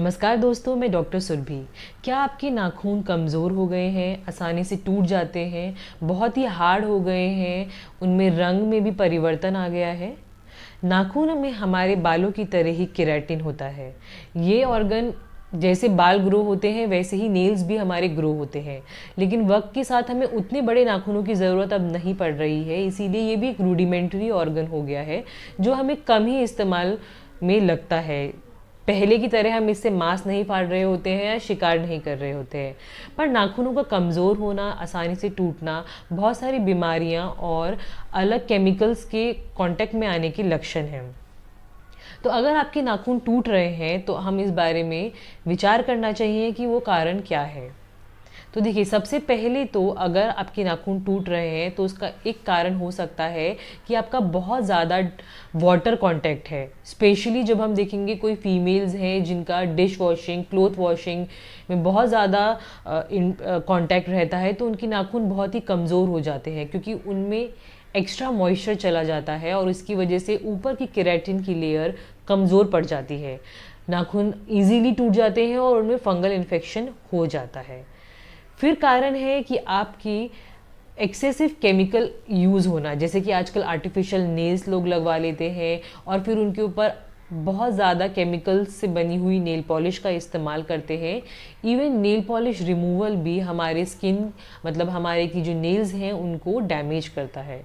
नमस्कार दोस्तों, मैं डॉक्टर सुरभि। क्या आपके नाखून कमज़ोर हो गए हैं, आसानी से टूट जाते हैं, बहुत ही हार्ड हो गए हैं, उनमें रंग में भी परिवर्तन आ गया है? नाखून में हमारे बालों की तरह ही केराटिन होता है। ये ऑर्गन जैसे बाल ग्रो होते हैं वैसे ही नेल्स भी हमारे ग्रो होते हैं, लेकिन वक्त के साथ हमें उतने बड़े नाखूनों की ज़रूरत अब नहीं पड़ रही है। इसीलिए ये भी एक रूडिमेंट्री ऑर्गन हो गया है जो हमें कम ही इस्तेमाल में लगता है। पहले की तरह हम इससे मांस नहीं फाड़ रहे होते हैं या शिकार नहीं कर रहे होते हैं। पर नाखूनों का कमज़ोर होना, आसानी से टूटना, बहुत सारी बीमारियां और अलग केमिकल्स के कांटेक्ट में आने के लक्षण हैं। तो अगर आपके नाखून टूट रहे हैं तो हम इस बारे में विचार करना चाहिए कि वो कारण क्या है। तो देखिए, सबसे पहले तो अगर आपके नाखून टूट रहे हैं तो उसका एक कारण हो सकता है कि आपका बहुत ज़्यादा वाटर कांटेक्ट है। स्पेशली जब हम देखेंगे कोई फीमेल्स हैं जिनका डिश वॉशिंग, क्लोथ वॉशिंग में बहुत ज़्यादा कांटेक्ट रहता है, तो उनकी नाखून बहुत ही कमज़ोर हो जाते हैं क्योंकि उनमें एक्स्ट्रा मॉइस्चर चला जाता है और इसकी वजह से ऊपर की केराटिन की लेयर कमज़ोर पड़ जाती है। नाखून इजीली टूट जाते हैं और उनमें फंगल इन्फेक्शन हो जाता है। फिर कारण है कि आपकी एक्सेसिव केमिकल यूज़ होना, जैसे कि आजकल आर्टिफिशियल नेल्स लोग लगवा लेते हैं और फिर उनके ऊपर बहुत ज़्यादा केमिकल्स से बनी हुई नेल पॉलिश का इस्तेमाल करते हैं। इवन नेल पॉलिश रिमूवल भी हमारे स्किन, मतलब हमारे की जो नेल्स हैं उनको डैमेज करता है।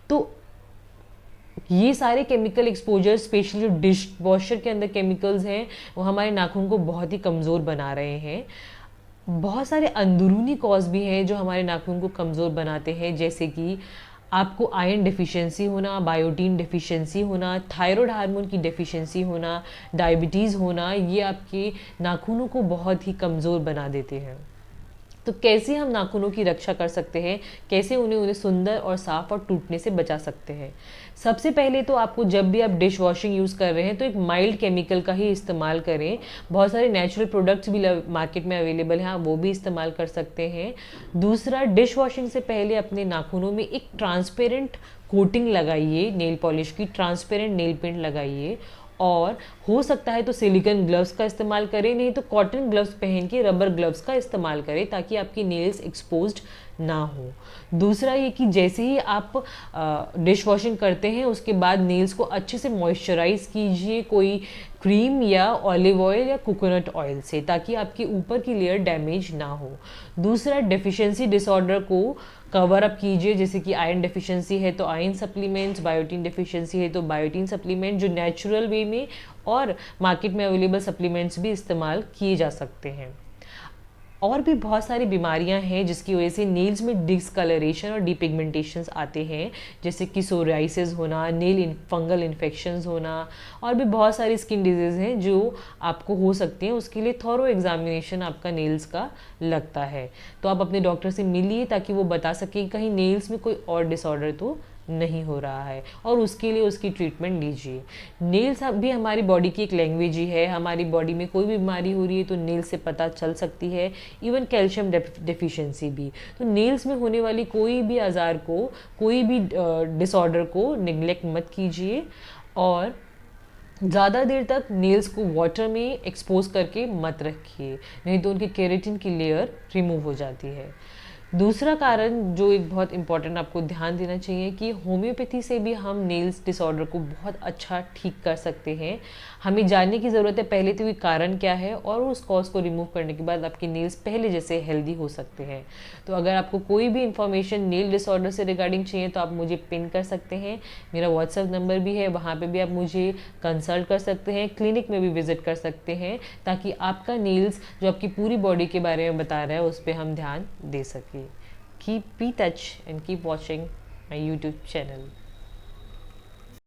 तो ये सारे केमिकल एक्सपोजर, स्पेशली जो डिश वॉशर के अंदर केमिकल्स हैं, वो हमारे नाखून को बहुत ही कमज़ोर बना रहे हैं। बहुत सारे अंदरूनी कॉज भी हैं जो हमारे नाखून को कमज़ोर बनाते हैं, जैसे कि आपको आयरन डिफिशिएंसी होना, बायोटीन डिफिशिएंसी होना, थायराइड हार्मोन की डिफिशिएंसी होना, डायबिटीज़ होना। ये आपके नाखूनों को बहुत ही कमज़ोर बना देते हैं। तो कैसे हम नाखूनों की रक्षा कर सकते हैं, कैसे उन्हें सुंदर और साफ और टूटने से बचा सकते हैं? सबसे पहले तो आपको, जब भी आप डिश वॉशिंग यूज़ कर रहे हैं तो एक माइल्ड केमिकल का ही इस्तेमाल करें। बहुत सारे नेचुरल प्रोडक्ट्स भी मार्केट में अवेलेबल हैं, आप वो भी इस्तेमाल कर सकते हैं। दूसरा, डिश वॉशिंग से पहले अपने नाखूनों में एक ट्रांसपेरेंट कोटिंग लगाइए, नेल पॉलिश की ट्रांसपेरेंट नेल पेंट लगाइए। और हो सकता है तो सिलिकॉन ग्लव्स का इस्तेमाल करें, नहीं तो कॉटन ग्लव्स पहन के रबर ग्लव्स का इस्तेमाल करें ताकि आपकी नेल्स एक्सपोज्ड ना हो। दूसरा ये कि जैसे ही आप डिश वॉशिंग करते हैं उसके बाद नेल्स को अच्छे से मॉइस्चराइज कीजिए, कोई क्रीम या ऑलिव ऑयल या कोकोनट ऑयल से, ताकि आपकी ऊपर की लेयर डैमेज ना हो। दूसरा, डेफिशिएंसी डिसऑर्डर को कवर अप कीजिए, जैसे कि आयरन डेफिशिएंसी है तो आयरन सप्लीमेंट्स, बायोटीन डेफिशिएंसी है तो बायोटीन सप्लीमेंट, जो नेचुरल वे में और मार्केट में अवेलेबल सप्लीमेंट्स भी इस्तेमाल किए जा सकते हैं। और भी बहुत सारी बीमारियां हैं जिसकी वजह से नेल्स में डिस्कलरेशन और डिपिगमेंटेशंस आते हैं, जैसे कि सोराइसिस होना, फंगल इन्फेक्शंस होना, और भी बहुत सारी स्किन डिजीज़ हैं जो आपको हो सकती हैं। उसके लिए थॉरो एग्जामिनेशन आपका नेल्स का लगता है। तो आप अपने डॉक्टर से मिलिए ताकि वो बता सके कहीं नेल्स में कोई और डिसऑर्डर तो नहीं हो रहा है, और उसके लिए उसकी ट्रीटमेंट लीजिए। नेल्स भी हमारी बॉडी की एक लैंग्वेज ही है। हमारी बॉडी में कोई भी बीमारी हो रही है तो नेल्स से पता चल सकती है, इवन कैल्शियम डेफिशिएंसी भी। तो नेल्स में होने वाली कोई भी आज़ार को, कोई भी डिसऑर्डर को निगलेक्ट मत कीजिए, और ज़्यादा देर तक नेल्स को वाटर में एक्सपोज करके मत रखिए, नहीं तो उनकी केराटिन की लेयर रिमूव हो जाती है। दूसरा कारण जो एक बहुत इंपॉर्टेंट आपको ध्यान देना चाहिए कि होम्योपैथी से भी हम नेल्स डिसऑर्डर को बहुत अच्छा ठीक कर सकते हैं। हमें जानने की ज़रूरत है पहले तो ये कारण क्या है, और उस कॉज को रिमूव करने के बाद आपके नेल्स पहले जैसे हेल्दी हो सकते हैं। तो अगर आपको कोई भी इंफॉर्मेशन नेल डिसऑर्डर से रिगार्डिंग चाहिए तो आप मुझे पिन कर सकते हैं। मेरा व्हाट्सएप नंबर भी है, वहाँ पर भी आप मुझे कंसल्ट कर सकते हैं, क्लिनिक में भी विजिट कर सकते हैं, ताकि आपका नेल्स जो आपकी पूरी बॉडी के बारे में बता रहा है उस पर हम ध्यान दे सकें। Keep touch and keep watching my YouTube channel.